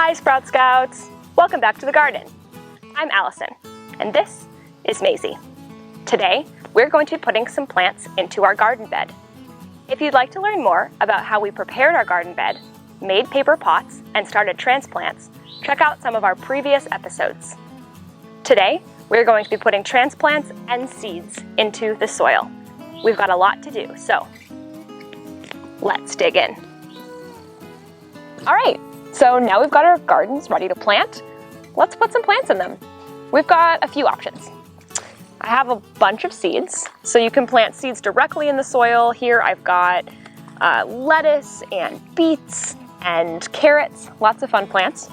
Hi Sprout Scouts! Welcome back to the garden. I'm Allison, and this is Maisie. Today, we're going to be putting some plants into our garden bed. If you'd like to learn more about how we prepared our garden bed, made paper pots, and started transplants, check out some of our previous episodes. Today, we're going to be putting transplants and seeds into the soil. We've got a lot to do, so let's dig in. All right, so now we've got our gardens ready to plant. Let's put some plants in them. We've got a few options. I have a bunch of seeds, so you can plant seeds directly in the soil. Here I've got lettuce and beets and carrots, lots of fun plants.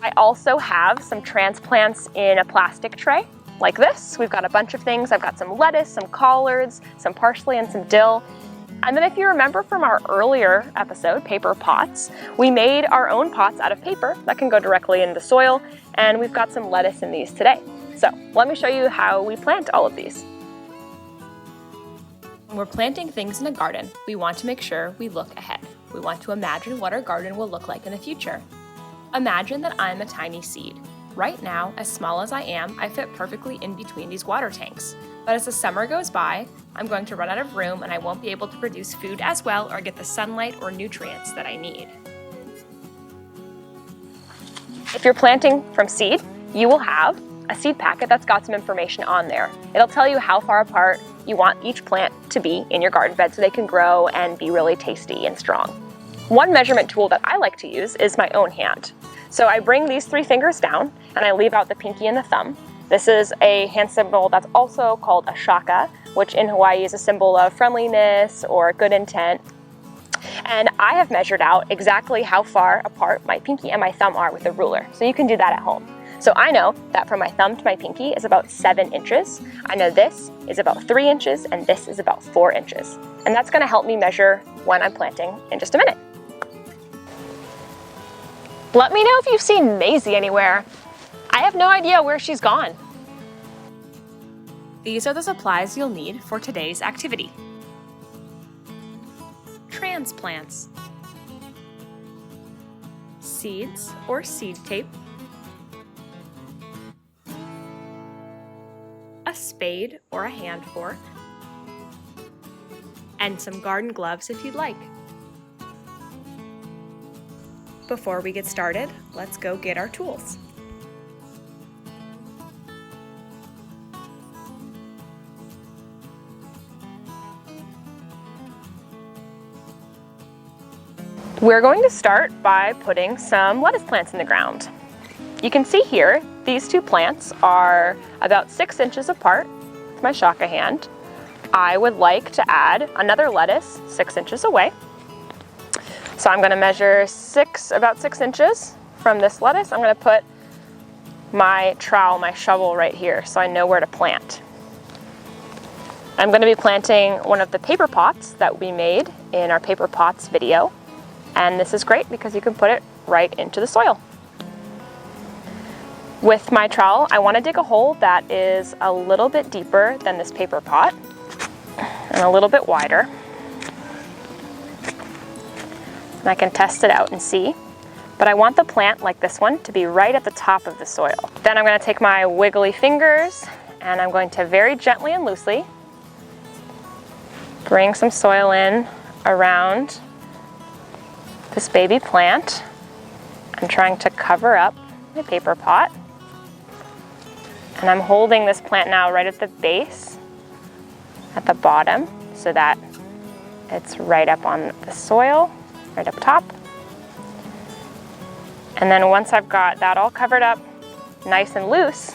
I also have some transplants in a plastic tray, like this. We've got a bunch of things. I've got some lettuce, some collards, some parsley, and some dill. And then if you remember from our earlier episode, paper pots, we made our own pots out of paper that can go directly into the soil, and we've got some lettuce in these today. So let me show you how we plant all of these. When we're planting things in a garden, we want to make sure we look ahead. We want to imagine what our garden will look like in the future. Imagine that I'm a tiny seed. Right now, as small as I am, I fit perfectly in between these water tanks. But as the summer goes by, I'm going to run out of room and I won't be able to produce food as well or get the sunlight or nutrients that I need. If you're planting from seed, you will have a seed packet that's got some information on there. It'll tell you how far apart you want each plant to be in your garden bed so they can grow and be really tasty and strong. One measurement tool that I like to use is my own hand. So I bring these 3 fingers down and I leave out the pinky and the thumb. This is a hand symbol that's also called a shaka, which in Hawaii is a symbol of friendliness or good intent. And I have measured out exactly how far apart my pinky and my thumb are with a ruler. So you can do that at home. So I know that from my thumb to my pinky is about 7 inches. I know this is about 3 inches and this is about 4 inches. And that's gonna help me measure when I'm planting in just a minute. Let me know if you've seen Maisie anywhere. I have no idea where she's gone. These are the supplies you'll need for today's activity. Transplants. Seeds or seed tape. A spade or a hand fork. And some garden gloves if you'd like. Before we get started, let's go get our tools. We're going to start by putting some lettuce plants in the ground. You can see here, these 2 plants are about 6 inches apart with my shaka hand. I would like to add another lettuce 6 inches away. So I'm going to measure about 6 inches from this lettuce. I'm going to put my trowel, my shovel right here so I know where to plant. I'm going to be planting one of the paper pots that we made in our paper pots video. And this is great because you can put it right into the soil. With my trowel, I want to dig a hole that is a little bit deeper than this paper pot and a little bit wider. And I can test it out and see. But I want the plant like this one to be right at the top of the soil. Then I'm going to take my wiggly fingers and I'm going to very gently and loosely bring some soil in around this baby plant. I'm trying to cover up my paper pot. And I'm holding this plant now right at the base, at the bottom, so that it's right up on the soil, right up top. And then once I've got that all covered up, nice and loose,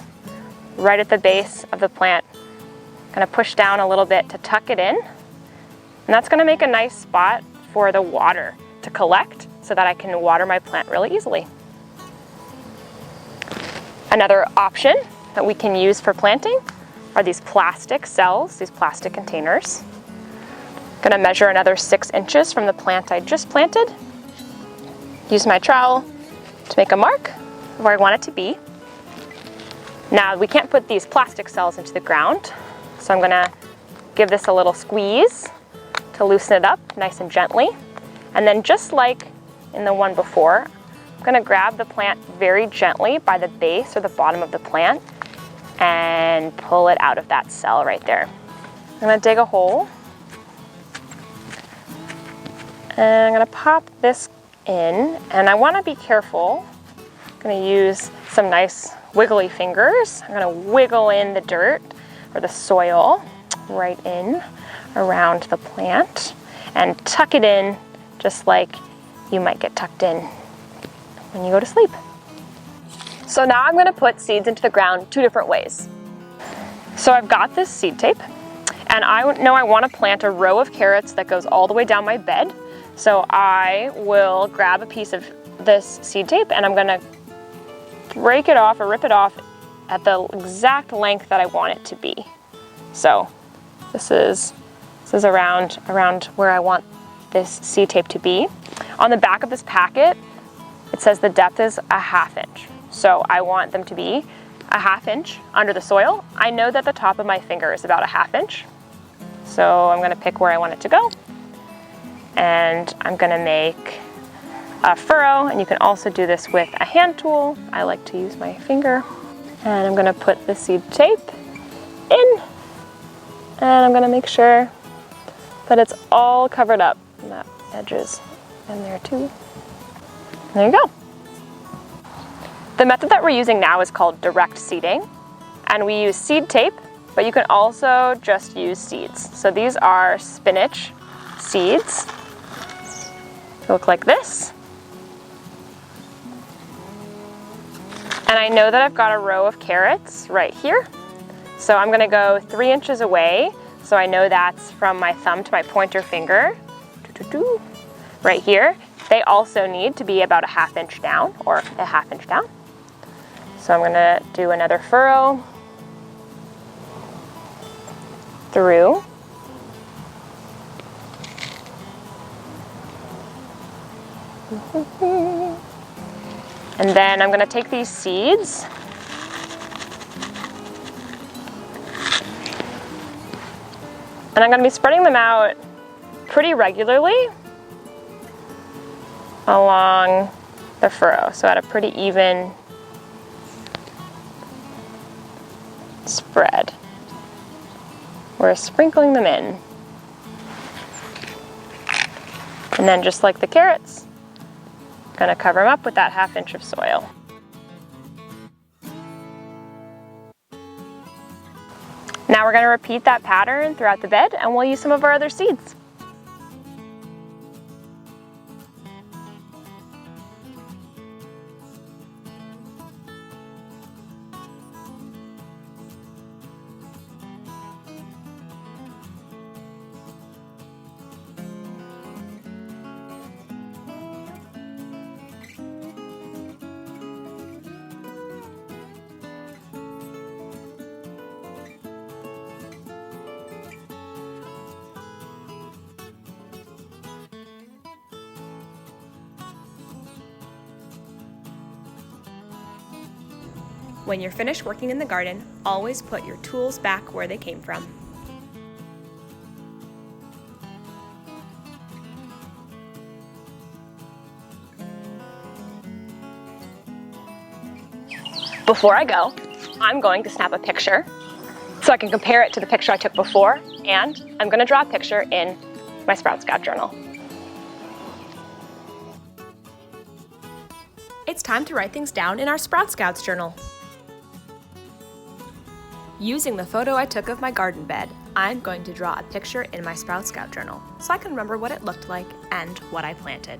right at the base of the plant, I'm gonna push down a little bit to tuck it in. And that's gonna make a nice spot for the water to collect so that I can water my plant really easily. Another option that we can use for planting are these plastic cells, these plastic containers. I'm gonna measure another 6 inches from the plant I just planted. Use my trowel to make a mark where I want it to be. Now we can't put these plastic cells into the ground, so I'm gonna give this a little squeeze to loosen it up nice and gently. And then just like in the one before, I'm gonna grab the plant very gently by the base or the bottom of the plant and pull it out of that cell right there. I'm gonna dig a hole and I'm gonna pop this in, and I wanna be careful. I'm gonna use some nice wiggly fingers. I'm gonna wiggle in the dirt or the soil right in around the plant and tuck it in just like you might get tucked in when you go to sleep. So now I'm gonna put seeds into the ground 2 different ways. So I've got this seed tape, and I know I wanna plant a row of carrots that goes all the way down my bed. So I will grab a piece of this seed tape and I'm gonna break it off or rip it off at the exact length that I want it to be. So this is around where I want this seed tape to be. On the back of this packet, it says the depth is 1/2 inch. So I want them to be 1/2 inch under the soil. I know that the top of my finger is about 1/2 inch. So I'm gonna pick where I want it to go. And I'm gonna make a furrow, and you can also do this with a hand tool. I like to use my finger. And I'm gonna put the seed tape in, and I'm gonna make sure that it's all covered up. And that edge is in there too. There you go. The method that we're using now is called direct seeding, and we use seed tape, but you can also just use seeds. So these are spinach seeds. They look like this. And I know that I've got a row of carrots right here. So I'm gonna go 3 inches away. So I know that's from my thumb to my pointer finger. Right here. They also need to be about 1/2 inch down, or 1/2 inch down. So I'm gonna do another furrow through. And then I'm gonna take these seeds and I'm gonna be spreading them out pretty regularly along the furrow, so at a pretty even spread. We're sprinkling them in. And then just like the carrots, gonna cover them up with that 1/2 inch of soil. Now we're gonna repeat that pattern throughout the bed, and we'll use some of our other seeds. When you're finished working in the garden, always put your tools back where they came from. Before I go, I'm going to snap a picture so I can compare it to the picture I took before, and I'm going to draw a picture in my Sprout Scout journal. It's time to write things down in our Sprout Scouts journal. Using the photo I took of my garden bed, I'm going to draw a picture in my Sprout Scout journal so I can remember what it looked like and what I planted.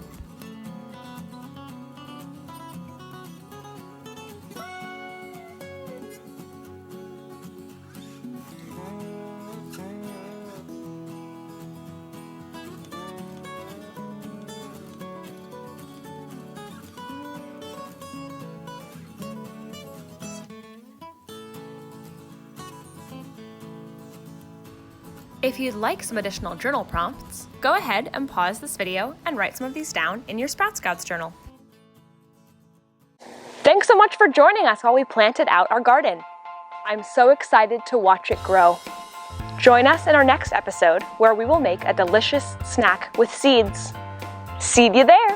If you'd like some additional journal prompts, go ahead and pause this video and write some of these down in your Sprout Scouts journal. Thanks so much for joining us while we planted out our garden. I'm so excited to watch it grow. Join us in our next episode where we will make a delicious snack with seeds. See you there!